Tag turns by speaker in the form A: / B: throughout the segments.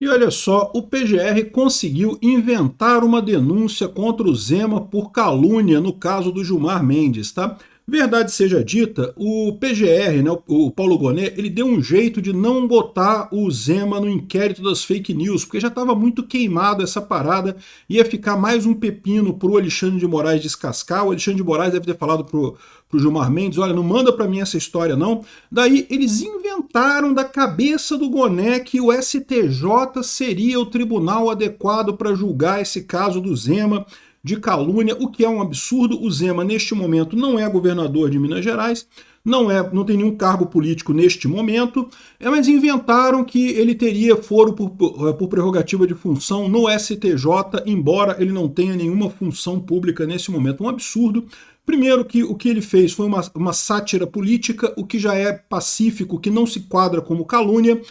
A: E olha só, o PGR conseguiu inventar uma denúncia contra o Zema por calúnia no caso do Gilmar Mendes, tá? Verdade seja dita, o PGR, né, o Paulo Gonet, ele deu um jeito de não botar o Zema no inquérito das fake news, porque já estava muito queimado essa parada, ia ficar mais um pepino pro Alexandre de Moraes descascar. O Alexandre de Moraes deve ter falado pro Gilmar Mendes, olha, não manda para mim essa história não. Daí eles inventaram da cabeça do Gonet que o STJ seria o tribunal adequado para julgar esse caso do Zema de calúnia, o que é um absurdo. O Zema, neste momento, não é governador de Minas Gerais, não tem nenhum cargo político neste momento, mas inventaram que ele teria foro por prerrogativa de função no STJ, embora ele não tenha nenhuma função pública nesse momento. Um absurdo. Primeiro que o que ele fez foi uma sátira política, o que já é pacífico, que não se quadra como calúnia.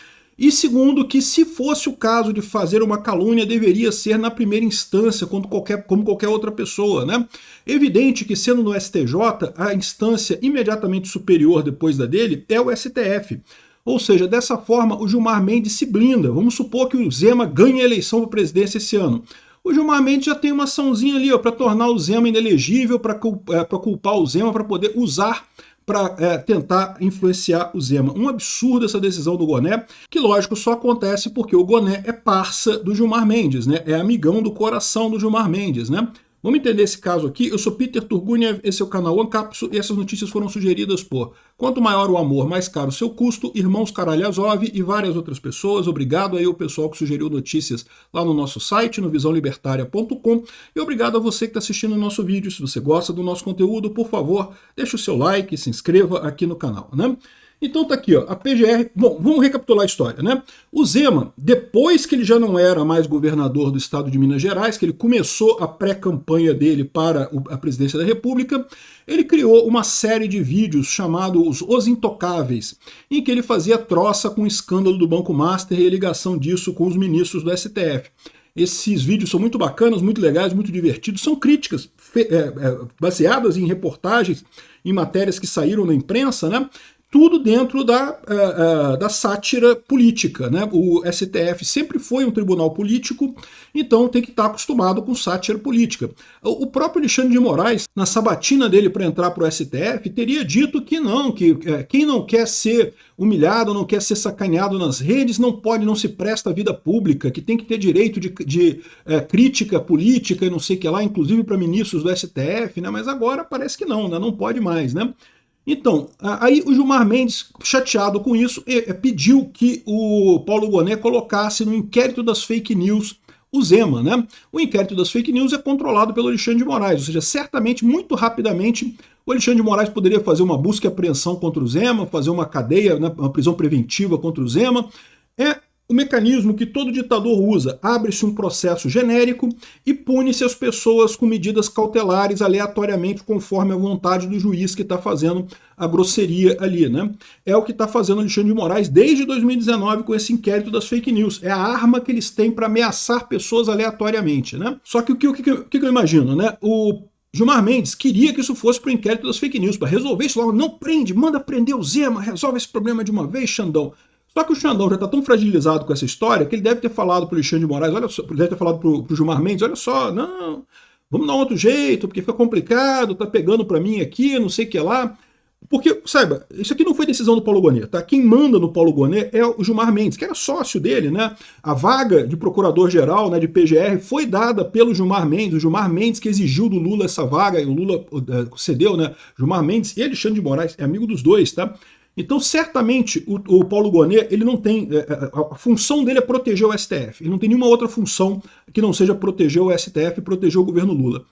A: E segundo, que se fosse o caso de fazer uma calúnia, deveria ser na primeira instância, como qualquer outra pessoa, né? Evidente que, sendo no STJ, a instância imediatamente superior depois da dele é o STF. Ou seja, dessa forma, o Gilmar Mendes se blinda. Vamos supor que o Zema ganhe a eleição para presidência esse ano. O Gilmar Mendes já tem uma açãozinha ali para tornar o Zema inelegível, para culpar o Zema, para poder usar para tentar influenciar o Zema. Um absurdo essa decisão do Gonet, que lógico só acontece porque o Gonet é parça do Gilmar Mendes, né? É amigão do coração do Gilmar Mendes, né? Vamos entender esse caso aqui. Eu sou Peter Turguniev, esse é o canal Ancapso e essas notícias foram sugeridas por Quanto Maior o Amor, Mais Caro o Seu Custo, Irmãos Karaliazov e várias outras pessoas. Obrigado aí ao pessoal que sugeriu notícias lá no nosso site, no visãolibertaria.com, e obrigado a você que está assistindo o nosso vídeo. Se você gosta do nosso conteúdo, por favor, deixe o seu like e se inscreva aqui no canal, né? Então tá aqui, ó, a PGR... Bom, vamos recapitular a história, né? O Zema, depois que ele já não era mais governador do estado de Minas Gerais, que ele começou a pré-campanha dele para a presidência da República, ele criou uma série de vídeos chamados Os Intocáveis, em que ele fazia troça com o escândalo do Banco Master e a ligação disso com os ministros do STF. Esses vídeos são muito bacanas, muito legais, muito divertidos, são críticas baseadas em reportagens, em matérias que saíram na imprensa, né? Tudo dentro da sátira política, né? O STF sempre foi um tribunal político, então tem que estar acostumado com sátira política. O próprio Alexandre de Moraes, na sabatina dele para entrar para o STF, teria dito que não, que quem não quer ser humilhado, não quer ser sacaneado nas redes, não se presta à vida pública, que tem que ter direito de crítica política e não sei o que lá, inclusive para ministros do STF, né? Mas agora parece que não, né? Não pode mais, né? Então, aí o Gilmar Mendes, chateado com isso, pediu que o Paulo Gonet colocasse no inquérito das fake news o Zema, né? O inquérito das fake news é controlado pelo Alexandre de Moraes, ou seja, certamente, muito rapidamente, o Alexandre de Moraes poderia fazer uma busca e apreensão contra o Zema, fazer uma cadeia, né, uma prisão preventiva contra o Zema. O mecanismo que todo ditador usa: abre-se um processo genérico e pune-se as pessoas com medidas cautelares aleatoriamente conforme a vontade do juiz que está fazendo a grosseria ali, né? É o que está fazendo Alexandre de Moraes desde 2019 com esse inquérito das fake news. É a arma que eles têm para ameaçar pessoas aleatoriamente, né? Só que o que eu imagino, né? O Gilmar Mendes queria que isso fosse para o inquérito das fake news, para resolver isso logo. Não prende, manda prender o Zema, resolve esse problema de uma vez, Xandão. Só que o Xandão já está tão fragilizado com essa história que ele deve ter falado para o Alexandre de Moraes, olha só, deve ter falado para o Gilmar Mendes, olha só, não, vamos dar um outro jeito, porque fica complicado, tá pegando para mim aqui, não sei o que lá. Porque, saiba, isso aqui não foi decisão do Paulo Gonet, tá? Quem manda no Paulo Gonet é o Gilmar Mendes, que era sócio dele, né? A vaga de procurador-geral, né, de PGR, foi dada pelo Gilmar Mendes, o Gilmar Mendes que exigiu do Lula essa vaga, e o Lula cedeu, né? Gilmar Mendes e Alexandre de Moraes é amigo dos dois, tá? Então, certamente, o Paulo Gonet, ele não tem... A função dele é proteger o STF. Ele não tem nenhuma outra função que não seja proteger o STF e proteger o governo Lula.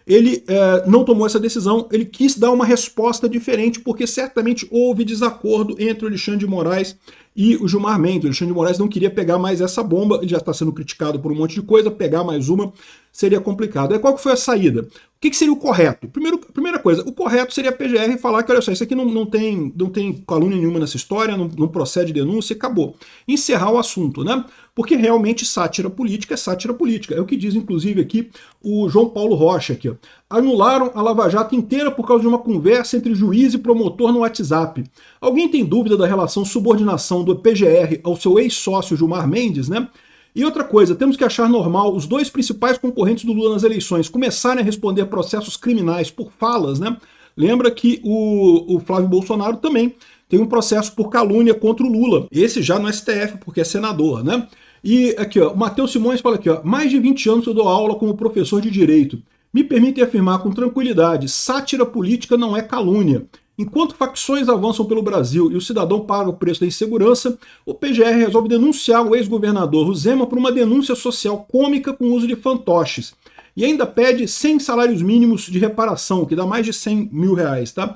A: Ele não tomou essa decisão, ele quis dar uma resposta diferente, porque certamente houve desacordo entre o Alexandre de Moraes e o Gilmar Mendes. O Alexandre de Moraes não queria pegar mais essa bomba, ele já está sendo criticado por um monte de coisa, pegar mais uma seria complicado. Aí qual que foi a saída? O que seria o correto? Primeira coisa, o correto seria a PGR falar que, olha só, isso aqui não tem calúnia nenhuma nessa história, não procede denúncia, acabou. Encerrar o assunto, né? Porque realmente sátira política é sátira política. É o que diz, inclusive, aqui o João Paulo Rocha. Aqui, ó. Anularam a Lava Jato inteira por causa de uma conversa entre juiz e promotor no WhatsApp. Alguém tem dúvida da relação subordinação do PGR ao seu ex-sócio Gilmar Mendes, né? E outra coisa, temos que achar normal os dois principais concorrentes do Lula nas eleições começarem a responder processos criminais por falas, né? Lembra que o Flávio Bolsonaro também tem um processo por calúnia contra o Lula. Esse já no STF, porque é senador, né? E aqui, ó, o Matheus Simões fala aqui, ó, mais de 20 anos eu dou aula como professor de direito. Me permitem afirmar com tranquilidade, sátira política não é calúnia. Enquanto facções avançam pelo Brasil e o cidadão paga o preço da insegurança, o PGR resolve denunciar o ex-governador Zema por uma denúncia social cômica com uso de fantoches. E ainda pede 100 salários mínimos de reparação, que dá mais de 100 mil reais, tá?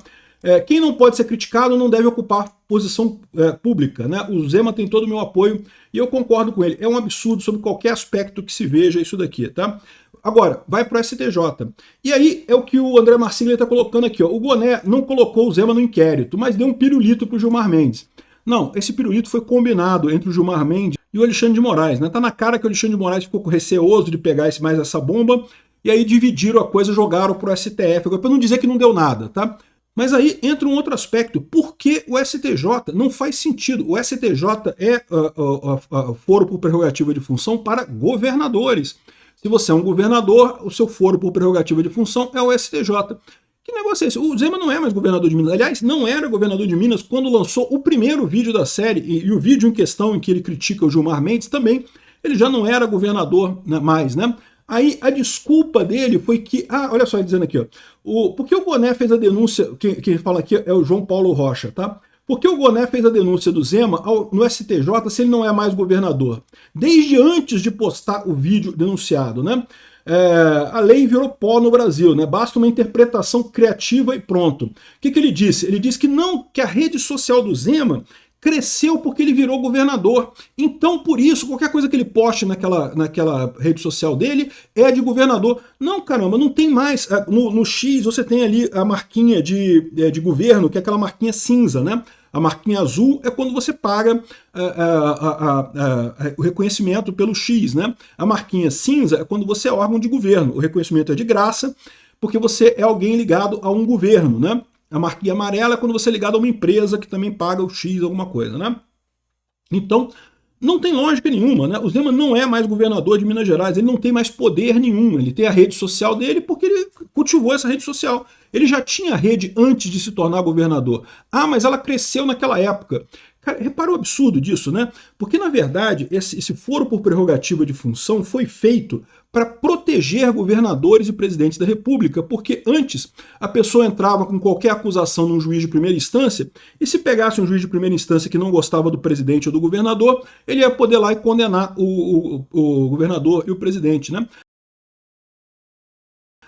A: Quem não pode ser criticado não deve ocupar posição pública, né? O Zema tem todo o meu apoio e eu concordo com ele. É um absurdo sobre qualquer aspecto que se veja isso daqui, tá? Agora, vai para o STJ. E aí é o que o André Marcília está colocando aqui, ó. O Boné não colocou o Zema no inquérito, mas deu um pirulito para o Gilmar Mendes. Não, esse pirulito foi combinado entre o Gilmar Mendes e o Alexandre de Moraes, né? Tá na cara que o Alexandre de Moraes ficou receoso de pegar mais essa bomba, e aí dividiram a coisa, jogaram pro STF, para não dizer que não deu nada, tá? Mas aí entra um outro aspecto, por que o STJ não faz sentido? O STJ é foro por prerrogativa de função para governadores. Se você é um governador, o seu foro por prerrogativa de função é o STJ. Que negócio é esse? O Zema não é mais governador de Minas. Aliás, não era governador de Minas quando lançou o primeiro vídeo da série, e o vídeo em questão em que ele critica o Gilmar Mendes também, ele já não era governador, né, mais, né? Aí a desculpa dele foi que, olha só ele dizendo aqui, ó, porque o Boné fez a denúncia, quem fala aqui é o João Paulo Rocha, tá? Porque o Boné fez a denúncia do Zema no STJ se ele não é mais governador? Desde antes de postar o vídeo denunciado, né? A lei virou pó no Brasil, né? Basta uma interpretação criativa e pronto. O que ele disse? Ele disse que não, que a rede social do Zema cresceu porque ele virou governador. Então, por isso, qualquer coisa que ele poste naquela rede social dele é de governador. Não, caramba, não tem mais. No X você tem ali a marquinha de governo, que é aquela marquinha cinza, né? A marquinha azul é quando você paga o reconhecimento pelo X, né? A marquinha cinza é quando você é órgão de governo. O reconhecimento é de graça, porque você é alguém ligado a um governo, né? A marquinha amarela é quando você é ligado a uma empresa que também paga o X alguma coisa, né? Então, não tem lógica nenhuma, né? O Zema não é mais governador de Minas Gerais, ele não tem mais poder nenhum, ele tem a rede social dele porque ele cultivou essa rede social. Ele já tinha rede antes de se tornar governador. Mas ela cresceu naquela época. Cara, repara o absurdo disso, né? Porque, na verdade, esse foro por prerrogativa de função foi feito para proteger governadores e presidentes da República, porque antes a pessoa entrava com qualquer acusação num juiz de primeira instância, e se pegasse um juiz de primeira instância que não gostava do presidente ou do governador, ele ia poder lá e condenar o governador e o presidente, né?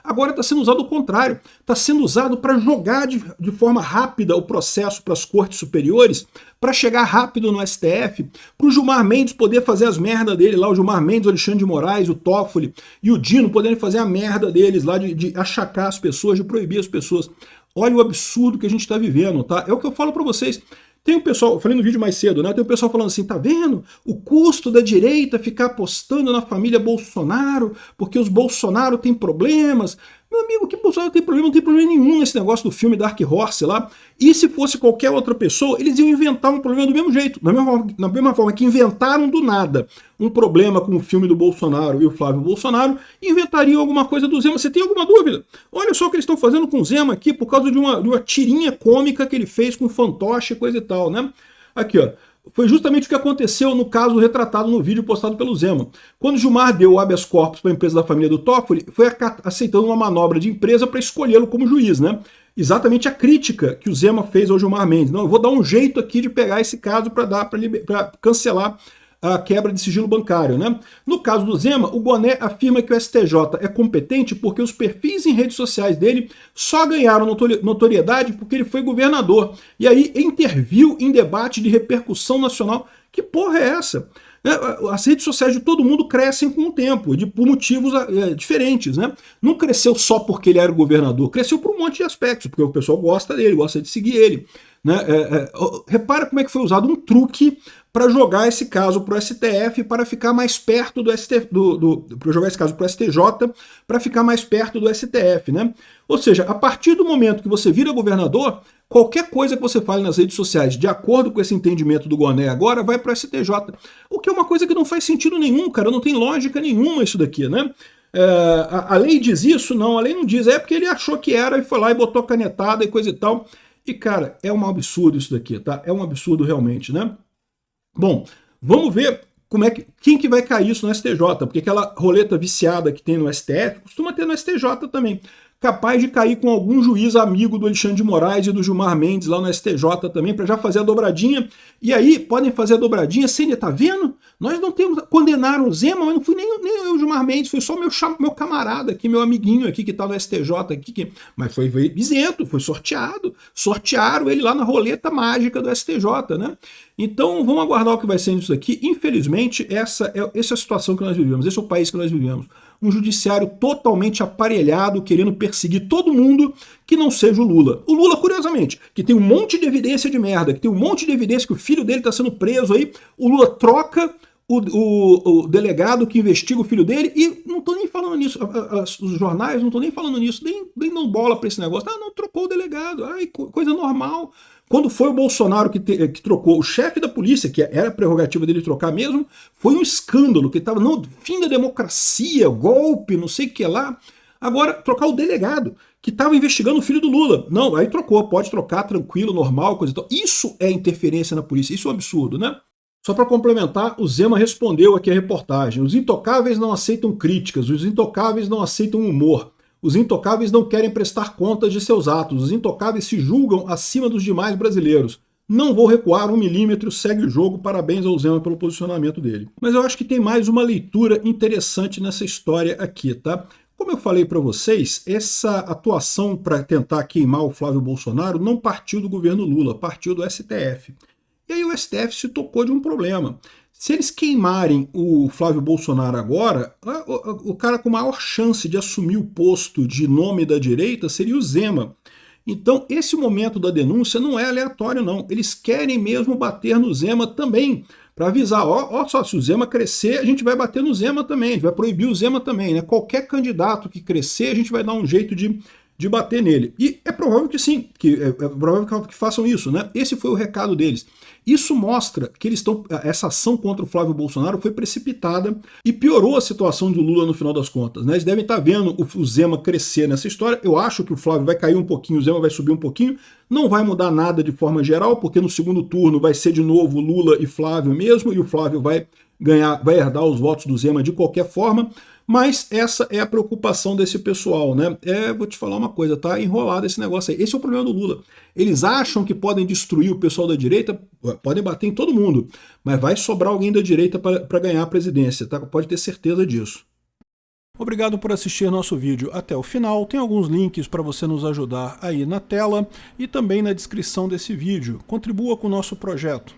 A: Agora está sendo usado o contrário, está sendo usado para jogar de forma rápida o processo para as cortes superiores, para chegar rápido no STF, para o Gilmar Mendes poder fazer as merdas dele lá, o Gilmar Mendes, o Alexandre de Moraes, o Toffoli e o Dino poderem fazer a merda deles lá de achacar as pessoas, de proibir as pessoas. Olha o absurdo que a gente está vivendo, tá? É o que eu falo para vocês. Tem o pessoal, eu falei no vídeo mais cedo, né? Tem o pessoal falando assim, tá vendo? O custo da direita ficar apostando na família Bolsonaro, porque os Bolsonaro têm problemas. Meu amigo, que Bolsonaro tem problema? Não tem problema nenhum nesse negócio do filme Dark Horse lá. E se fosse qualquer outra pessoa, eles iam inventar um problema do mesmo jeito. Da mesma forma que inventaram do nada um problema com o filme do Bolsonaro e o Flávio Bolsonaro, inventariam alguma coisa do Zema. Você tem alguma dúvida? Olha só o que eles estão fazendo com o Zema aqui por causa de uma tirinha cômica que ele fez com fantoche e coisa e tal, né? Aqui, ó. Foi justamente o que aconteceu no caso retratado no vídeo postado pelo Zema. Quando Gilmar deu o habeas corpus para a empresa da família do Toffoli, foi aceitando uma manobra de empresa para escolhê-lo como juiz, né? Exatamente a crítica que o Zema fez ao Gilmar Mendes. Não, eu vou dar um jeito aqui de pegar esse caso para cancelar a quebra de sigilo bancário, né? No caso do Zema, o Boné afirma que o STJ é competente porque os perfis em redes sociais dele só ganharam notoriedade porque ele foi governador. E aí interviu em debate de repercussão nacional. Que porra é essa? As redes sociais de todo mundo crescem com o tempo, por motivos diferentes, né? Não cresceu só porque ele era governador, cresceu por um monte de aspectos, porque o pessoal gosta dele, gosta de seguir ele. né? Repara como é que foi usado um truque para jogar esse caso para o STF, para ficar mais perto do STF, para jogar esse caso para o STJ, para ficar mais perto do STF, né? Ou seja, a partir do momento que você vira governador, qualquer coisa que você fale nas redes sociais, de acordo com esse entendimento do Goné agora, vai para o STJ. O que é uma coisa que não faz sentido nenhum, cara, não tem lógica nenhuma isso daqui, né? A lei diz isso? Não, a lei não diz. É porque ele achou que era e foi lá e botou canetada e coisa e tal. E, cara, é um absurdo isso daqui, tá? É um absurdo realmente, né? Bom, vamos ver quem que vai cair isso no STJ, porque aquela roleta viciada que tem no STF costuma ter no STJ também. Capaz de cair com algum juiz amigo do Alexandre de Moraes e do Gilmar Mendes lá no STJ também, para já fazer a dobradinha. E aí, podem fazer a dobradinha sem, tá vendo? Nós não temos, condenaram o Zema, mas não fui nem eu, o Gilmar Mendes, foi só meu camarada aqui, meu amiguinho aqui que tá no STJ aqui, mas foi isento, foi sortearam ele lá na roleta mágica do STJ, né? Então, vamos aguardar o que vai ser isso aqui. Infelizmente, essa é a situação que nós vivemos, esse é o país que nós vivemos. Um judiciário totalmente aparelhado, querendo perseguir todo mundo que não seja o Lula. O Lula, curiosamente, que tem um monte de evidência de merda, que tem um monte de evidência que o filho dele está sendo preso aí, o Lula troca o delegado que investiga o filho dele, e não estou nem falando nisso, os jornais não estão nem falando nisso, nem dão bola para esse negócio. Ah, não, trocou o delegado, ai, coisa normal. Quando foi o Bolsonaro que trocou o chefe da polícia, que era a prerrogativa dele trocar mesmo, foi um escândalo, que estava no fim da democracia, golpe, não sei o que lá. Agora, trocar o delegado, que estava investigando o filho do Lula. Não, aí trocou, pode trocar, tranquilo, normal, coisa e tal. Isso é interferência na polícia, isso é um absurdo, né? Só para complementar, o Zema respondeu aqui a reportagem. Os intocáveis não aceitam críticas, os intocáveis não aceitam humor. Os intocáveis não querem prestar contas de seus atos. Os intocáveis se julgam acima dos demais brasileiros. Não vou recuar 1 milímetro, segue o jogo, parabéns ao Zema pelo posicionamento dele. Mas eu acho que tem mais uma leitura interessante nessa história aqui, tá? Como eu falei para vocês, essa atuação para tentar queimar o Flávio Bolsonaro não partiu do governo Lula, partiu do STF. E aí o STF se tocou de um problema. Se eles queimarem o Flávio Bolsonaro agora, o cara com maior chance de assumir o posto de nome da direita seria o Zema. Então, esse momento da denúncia não é aleatório, não. Eles querem mesmo bater no Zema também, para avisar, ó só, se o Zema crescer, a gente vai bater no Zema também, a gente vai proibir o Zema também, né? Qualquer candidato que crescer, a gente vai dar um jeito de bater nele. E é provável que sim, é provável que façam isso, né? Esse foi o recado deles. Isso mostra que essa ação contra o Flávio Bolsonaro foi precipitada e piorou a situação do Lula no final das contas, né? Eles devem estar vendo o Zema crescer nessa história. Eu acho que o Flávio vai cair um pouquinho, o Zema vai subir um pouquinho. Não vai mudar nada de forma geral, porque no segundo turno vai ser de novo Lula e Flávio mesmo, e o Flávio vai herdar os votos do Zema de qualquer forma. Mas essa é a preocupação desse pessoal, né? Vou te falar uma coisa, tá enrolado esse negócio aí. Esse é o problema do Lula. Eles acham que podem destruir o pessoal da direita, podem bater em todo mundo, mas vai sobrar alguém da direita para ganhar a presidência, tá? Pode ter certeza disso. Obrigado por assistir nosso vídeo até o final. Tem alguns links para você nos ajudar aí na tela e também na descrição desse vídeo. Contribua com o nosso projeto.